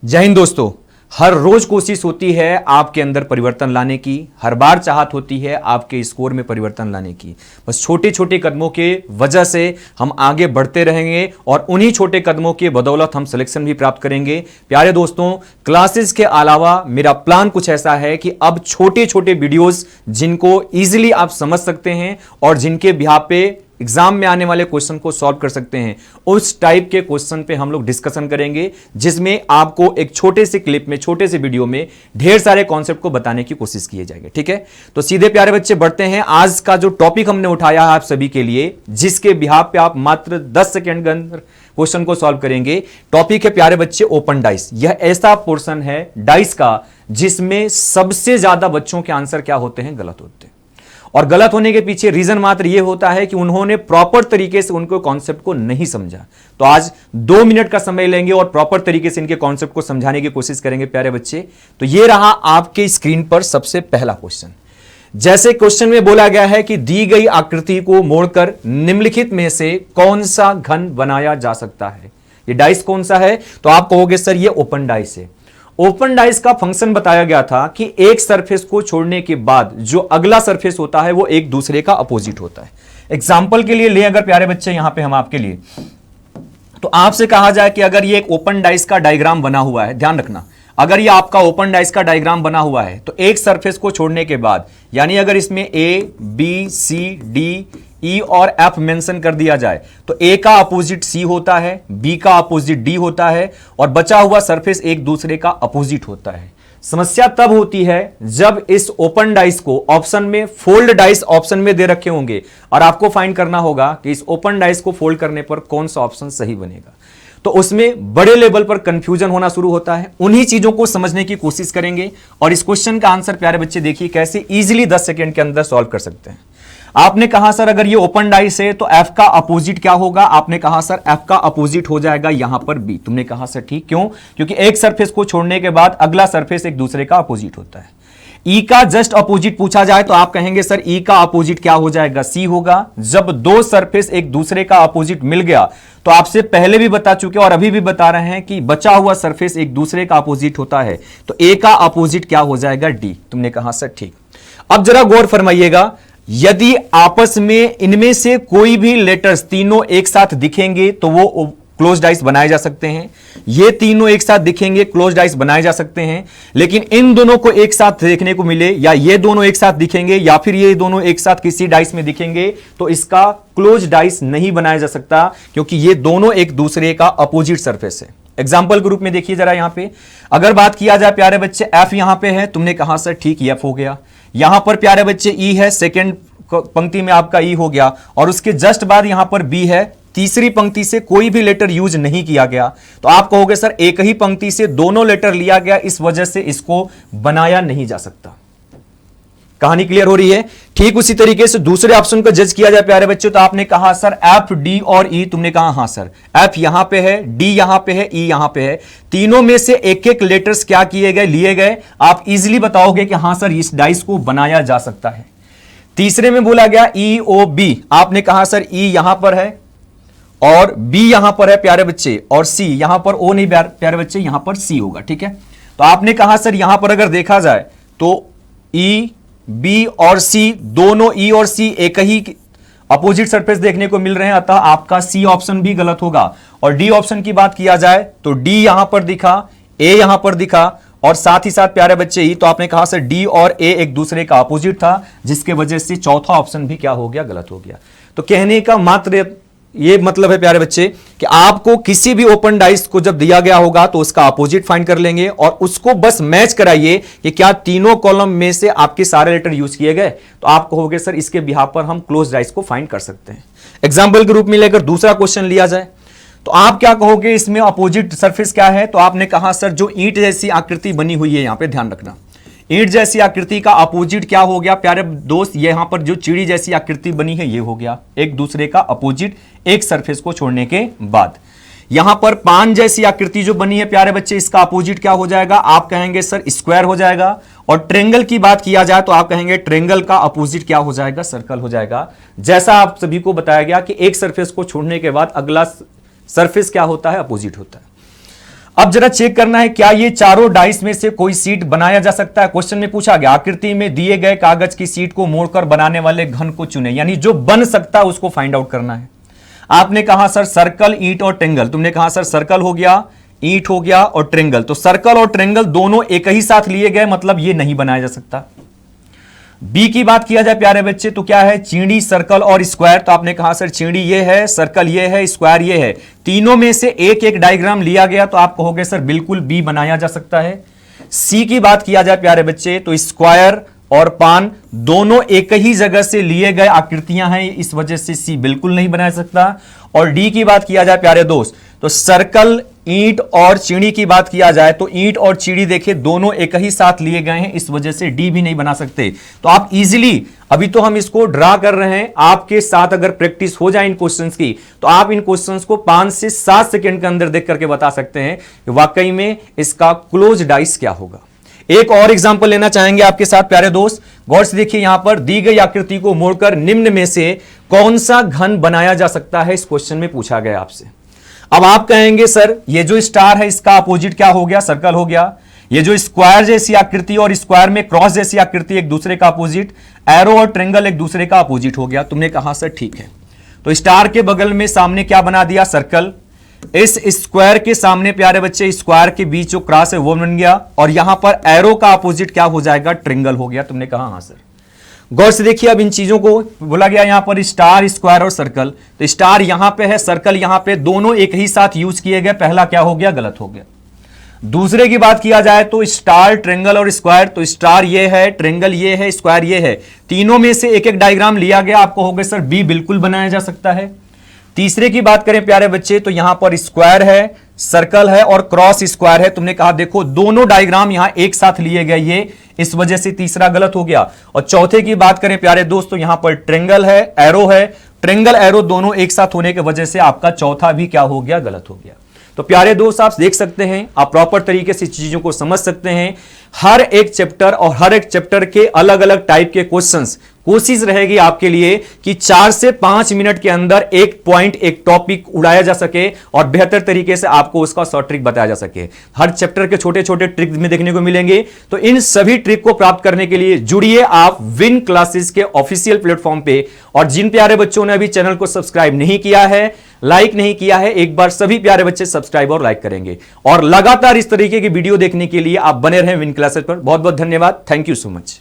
जय हिंद दोस्तों। हर रोज कोशिश होती है आपके अंदर परिवर्तन लाने की, हर बार चाहत होती है आपके स्कोर में परिवर्तन लाने की। बस छोटे छोटे कदमों के वजह से हम आगे बढ़ते रहेंगे और उन्हीं छोटे कदमों के बदौलत हम सिलेक्शन भी प्राप्त करेंगे। प्यारे दोस्तों, क्लासेस के अलावा मेरा प्लान कुछ ऐसा है कि अब छोटे छोटे वीडियोस जिनको इजीली आप समझ सकते हैं और जिनके बिहाफ पे एग्जाम में आने वाले क्वेश्चन को सॉल्व कर सकते हैं, उस टाइप के क्वेश्चन पे हम लोग डिस्कशन करेंगे, जिसमें आपको एक छोटे से क्लिप में, छोटे से वीडियो में ढेर सारे कॉन्सेप्ट को बताने की कोशिश की जाएगी। ठीक है, तो सीधे प्यारे बच्चे बढ़ते हैं। आज का जो टॉपिक हमने उठाया है आप सभी के लिए, जिसके बिहाफ पे आप मात्र 10 सेकेंड के अंदर क्वेश्चन को सॉल्व करेंगे, टॉपिक है प्यारे बच्चे ओपन डाइस। यह ऐसा पोर्शन है डाइस का जिसमें सबसे ज्यादा बच्चों के आंसर क्या होते हैं, गलत होते हैं। और गलत होने के पीछे रीजन मात्र यह होता है कि उन्होंने प्रॉपर तरीके से उनको कॉन्सेप्ट को नहीं समझा। तो आज 2 मिनट का समय लेंगे और प्रॉपर तरीके से इनके कॉन्सेप्ट को समझाने की कोशिश करेंगे प्यारे बच्चे। तो यह रहा आपके स्क्रीन पर सबसे पहला क्वेश्चन। जैसे क्वेश्चन में बोला गया है कि दी गई आकृति को मोड़कर निम्नलिखित में से कौन सा घन बनाया जा सकता है। ये डाइस कौन सा है, तो आप कहोगे सर ये ओपन डाइस है। ओपन डाइस का फंक्शन बताया गया था कि एक सरफेस को छोड़ने के बाद जो अगला सरफेस होता है वो एक दूसरे का अपोजिट होता है। एग्जाम्पल के लिए ले अगर प्यारे बच्चे यहां पे हम आपके लिए, तो आपसे कहा जाए कि अगर ये एक ओपन डाइस का डायग्राम बना हुआ है, ध्यान रखना, अगर ये आपका ओपन डाइस का डायग्राम बना हुआ है तो एक सरफेस को छोड़ने के बाद, यानी अगर इसमें A B C D E और एफ मेंशन कर दिया जाए तो ए का अपोजिट सी होता है, बी का अपोजिट डी होता है और बचा हुआ सरफेस एक दूसरे का अपोजिट होता है। समस्या तब होती है जब इस ओपन डाइस को ऑप्शन में फोल्ड डाइस ऑप्शन में दे रखे होंगे और आपको फाइंड करना होगा कि इस ओपन डाइस को फोल्ड करने पर कौन सा ऑप्शन सही बनेगा। तो उसमें बड़े लेवल पर कंफ्यूजन होना शुरू होता है। उन्हीं चीजों को समझने की कोशिश करेंगे और इस क्वेश्चन का आंसर प्यारे बच्चे देखिए कैसे इजीली 10 सेकंड के अंदर सॉल्व कर सकते हैं। आपने कहा सर अगर ये ओपन डाइस है तो एफ का अपोजिट क्या होगा, आपने कहा सर एफ का अपोजिट हो जाएगा यहां पर बी। तुमने कहा सर ठीक, क्यों? क्योंकि एक सरफेस को छोड़ने के बाद अगला सरफेस एक दूसरे का अपोजिट होता है। ई का जस्ट अपोजिट पूछा जाए तो आप कहेंगे सर ई का अपोजिट क्या हो जाएगा, सी होगा। जब दो सरफेस एक दूसरे का अपोजिट मिल गया तो आपसे पहले भी बता चुके और अभी भी बता रहे हैं कि बचा हुआ सरफेस एक दूसरे का अपोजिट होता है, तो ए का अपोजिट क्या हो जाएगा, डी। तुमने कहा सर ठीक। अब जरा गौर फरमाइएगा, यदि आपस में इनमें से कोई भी लेटर्स तीनों एक साथ दिखेंगे तो वो क्लोज डाइस बनाए जा सकते हैं। ये तीनों एक साथ दिखेंगे, क्लोज डाइस बनाए जा सकते हैं। लेकिन इन दोनों को एक साथ देखने को मिले, या ये दोनों एक साथ दिखेंगे या फिर ये दोनों एक साथ किसी डाइस में दिखेंगे, तो इसका क्लोज डाइस नहीं बनाया जा सकता, क्योंकि ये दोनों एक दूसरे का अपोजिट सरफेस है। एग्जाम्पल के रूप में देखिए जरा यहां पे, अगर बात किया जाए प्यारे बच्चे एफ यहां पे है, तुमने कहा सर ठीक एफ हो गया। यहां पर प्यारे बच्चे ई है, सेकेंड पंक्ति में आपका ई हो गया, और उसके जस्ट बाद यहां पर बी है। तीसरी पंक्ति से कोई भी लेटर यूज नहीं किया गया, तो आप कहोगे सर एक ही पंक्ति से दोनों लेटर लिया गया, इस वजह से इसको बनाया नहीं जा सकता। कहानी क्लियर हो रही है? ठीक उसी तरीके से दूसरे ऑप्शन को जज किया जाए प्यारे बच्चों, तो आपने कहा सर एफ डी और ई, तुमने कहा हां सर एफ यहां पे है, डी यहां पे है, ई यहां पे है। तीनों में से एक एक लेटर्स क्या किए गए, लिए गए। आप इजीली बताओगे कि हां सर इस डाइस को बनाया जा सकता है। तीसरे में बोला गया ई ओ बी, आपने कहा सर ई यहां पर है और बी यहां पर है प्यारे बच्चे, और सी यहां पर ओ नहीं प्यारे बच्चे, यहां पर सी होगा। ठीक है, तो आपने कहा सर यहां पर अगर देखा जाए तो ई बी और सी, दोनों ई और सी एक ही अपोजिट सरफेस देखने को मिल रहे हैं, अतः आपका सी ऑप्शन भी गलत होगा। और डी ऑप्शन की बात किया जाए तो डी यहां पर दिखा, ए यहां पर दिखा, और साथ ही साथ प्यारे बच्चे ही, तो आपने कहा सर डी और ए एक दूसरे का अपोजिट था, जिसके वजह से चौथा ऑप्शन भी क्या हो गया, गलत हो गया। तो कहने का मात्र ये मतलब है प्यारे बच्चे कि आपको किसी भी ओपन डाइस को जब दिया गया होगा तो उसका अपोजिट फाइंड कर लेंगे और उसको बस मैच कराइए कि क्या तीनों कॉलम में से आपके सारे लेटर यूज किए गए, तो आप कहोगे सर इसके बिहाफ पर हम क्लोज डाइस को फाइंड कर सकते हैं। एग्जाम्पल के रूप में लेकर दूसरा क्वेश्चन लिया जाए तो आप क्या कहोगे, इसमें अपोजिट सरफेस क्या है, तो आपने कहा सर जो ईंट जैसी आकृति बनी हुई है, यहां पे ध्यान रखना, ईंट जैसी आकृति का अपोजिट क्या हो गया प्यारे दोस्त, यहां पर जो चिड़ी जैसी आकृति बनी है ये हो गया एक दूसरे का अपोजिट एक सरफेस को छोड़ने के बाद। यहां पर पान जैसी आकृति जो बनी है प्यारे बच्चे, इसका अपोजिट क्या हो जाएगा, आप कहेंगे सर स्क्वायर हो जाएगा। और ट्रेंगल की बात किया जाए तो आप कहेंगे ट्रेंगल का अपोजिट क्या हो जाएगा, सर्कल हो जाएगा। जैसा आप सभी को बताया गया कि एक सरफेस को छोड़ने के बाद अगला सरफेस क्या होता है, अपोजिट होता है। अब जरा चेक करना है क्या ये चारों डाइस में से कोई सीट बनाया जा सकता है। क्वेश्चन में पूछा गया आकृति में दिए गए कागज की सीट को मोड़कर बनाने वाले घन को चुने, यानी जो बन सकता है उसको फाइंड आउट करना है। आपने कहा सर सर्कल, ईंट और ट्रेंगल, तुमने कहा सर सर्कल हो गया, ईंट हो गया और ट्रेंगल। तो सर्कल और ट्रेंगल दोनों एक ही साथ लिए गए, मतलब ये नहीं बनाया जा सकता। बी की बात किया जाए प्यारे बच्चे तो क्या है, चिड़ी, सर्कल और स्क्वायर। तो आपने कहा सर चिड़ी ये है, सर्कल ये है, स्क्वायर ये है, तीनों में से एक एक डायग्राम लिया गया, तो आप कहोगे सर बिल्कुल बी बनाया जा सकता है। सी की बात किया जाए प्यारे बच्चे तो स्क्वायर और पान दोनों एक ही जगह से लिए गए आकृतियां हैं, इस वजह से सी बिल्कुल नहीं बना सकता। और डी की बात किया जाए प्यारे दोस्त तो सर्कल, ईंट और चिड़ी की बात किया जाए तो ईंट और चिड़ी देखिए दोनों एक ही साथ लिए गए हैं, इस वजह से डी भी नहीं बना सकते। तो आप इजीली, अभी तो हम इसको ड्रा कर रहे हैं, आपके साथ अगर प्रैक्टिस हो जाए इन क्वेश्चंस की तो आप इन क्वेश्चंस को 5 से 7 सेकंड के अंदर देख करके बता सकते हैं कि वाकई में इसका क्लोज डाइस क्या होगा। एक और एग्जांपल लेना चाहेंगे आपके साथ प्यारे दोस्त, गौर से देखिए यहां पर दी गई आकृति को मोड़कर निम्न में से कौन सा घन बनाया जा सकता है, इस क्वेश्चन में पूछा गया आपसे। अब आप कहेंगे सर ये जो स्टार है इसका अपोजिट क्या हो गया, सर्कल हो गया। ये जो स्क्वायर जैसी आकृति और स्क्वायर में क्रॉस जैसी आकृति एक दूसरे का अपोजिट, एरो और ट्रेंगल एक दूसरे का अपोजिट हो गया। तुमने कहा सर ठीक है, तो स्टार के बगल में सामने क्या बना दिया, सर्कल। इस स्क्वायर के सामने प्यारे बच्चे स्क्वायर के बीच जो क्रॉस है वो बन गया, और यहां पर एरो का अपोजिट क्या हो जाएगा, ट्रेंगल हो गया। तुमने कहा हाँ सर। गौर से देखिए अब इन चीजों को बोला गया यहां पर स्टार, स्क्वायर और सर्कल, तो स्टार यहां पे है, सर्कल यहां पे, दोनों एक ही साथ यूज किए गए, पहला क्या हो गया, गलत हो गया। दूसरे की बात किया जाए तो स्टार, ट्रेंगल और स्क्वायर, तो स्टार ये है, ट्रेंगल ये है, स्क्वायर ये है, तीनों में से एक एक डायग्राम लिया गया, आपको हो गया सर बी बिल्कुल बनाया जा सकता है। तीसरे की बात करें प्यारे बच्चे तो यहां पर स्क्वायर है, सर्कल है और क्रॉस स्क्वायर है। तुमने कहा देखो दोनों डायग्राम यहां एक साथ लिए गए, ये इस वजह से तीसरा गलत हो गया। और चौथे की बात करें प्यारे दोस्तों यहां पर ट्रेंगल है, एरो है, ट्रेंगल एरो दोनों एक साथ होने की वजह से आपका चौथा भी क्या हो गया, गलत हो गया। तो प्यारे दोस्त आप देख सकते हैं, आप प्रॉपर तरीके से चीजों को समझ सकते हैं। हर एक चैप्टर और हर एक चैप्टर के अलग अलग टाइप के क्वेश्चंस, कोशिश रहेगी आपके लिए कि 4 से 5 मिनट के अंदर एक पॉइंट, एक टॉपिक उड़ाया जा सके और बेहतर तरीके से आपको उसका शॉर्ट ट्रिक बताया जा सके। हर चैप्टर के छोटे छोटे ट्रिक में देखने को मिलेंगे। तो इन सभी ट्रिक को प्राप्त करने के लिए जुड़िए आप विन क्लासेस के ऑफिशियल प्लेटफॉर्म पे। और जिन प्यारे बच्चों ने अभी चैनल को सब्सक्राइब नहीं किया है, लाइक नहीं किया है, एक बार सभी प्यारे बच्चे सब्सक्राइब और लाइक करेंगे। और लगातार इस तरीके की वीडियो देखने के लिए आप बने रहें विन क्लासेस पर। बहुत बहुत धन्यवाद, थैंक यू सो मच।